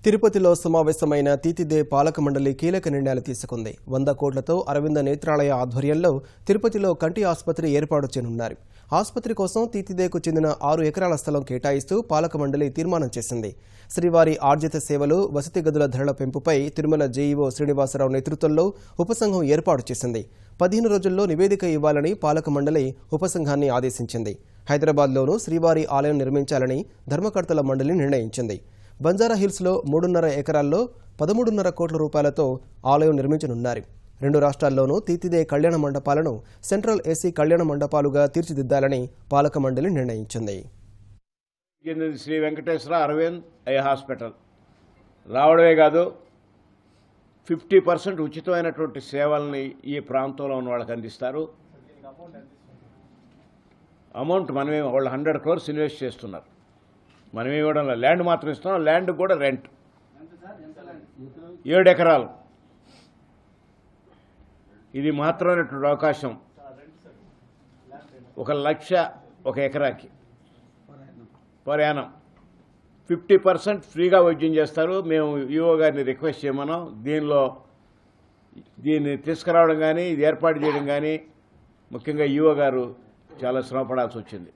తిరుపతిలో సమావేశమైన తీతిదే పాలక మండలి కీలక నిర్ణయాలు తీసుకుంది. 100 కోట్లతో అరవింద నేత్రాలయ ఆధ్వర్యంలో తిరుపతిలో కంటి ఆసుపత్రి ఏర్పాటు చేయనున్నారు. ఆసుపత్రి కోసం తీతిదేకు చెందిన 6 ఎకరాల స్థలం కేటాయిస్తూ పాలక మండలి తీర్మానం చేసింది. శ్రీవారి ఆర్జిత సేవలు, వసతి గదుల ధరల పెంపుపై తిరుమల జేఈఓ శ్రీనివాసరావు నేతృత్వంలో ఉపసంఘం ఏర్పాటు చేసింది. 15 రోజుల్లో నివేదిక ఇవ్వాలని పాలక మండలి ఉపసంఘాన్ని ఆదేశించింది. హైదరాబాద్లోనూ శ్రీవారి ఆలయం నిర్మించాలని ధర్మకర్తల మండలి నిర్ణయించింది. బంజారాహిల్స్లో 3.5 ఎకరాల్లో 13.5 కోట్ల రూపాయలతో ఆలయం నిర్మించనున్నారు. 2 రాష్ట్రాల్లోనూ తీతిదే కళ్యాణ మండపాలను సెంట్రల్ ఏసీ కళ్యాణ మండపాలుగా తీర్చిదిద్దాలని పాలక మండలి నిర్ణయించింది. శ్రీ వెంకటేశ్వర అరవింద్ ఐ హాస్పిటల్ రావడమే కాదు, 50% ఉచితమైనటువంటి సేవల్ని ఈ ప్రాంతంలో ఉన్న వాళ్ళకి అందిస్తారు. అమౌంట్ మనమే వాళ్ళు 100 crores ఇన్వెస్ట్ చేస్తున్నారు. మనమే ఇవ్వడం ల్యాండ్ మాత్రం ఇస్తున్నాం. ల్యాండ్ కూడా రెంట్ 7 ఎకరాలు. ఇది మాత్రమైనటువంటి అవకాశం. 1 లక్ష 1 ఎకరాకి పర్ యానం. 50% ఫ్రీగా వైద్యం చేస్తారు. మేము ఈఓ గారిని రిక్వెస్ట్ చేయమన్నాం. దీన్ని తీసుకురావడం కానీ ఇది ఏర్పాటు చేయడం కానీ ముఖ్యంగా ఈఓ గారు చాలా శ్రమపడాల్సి వచ్చింది.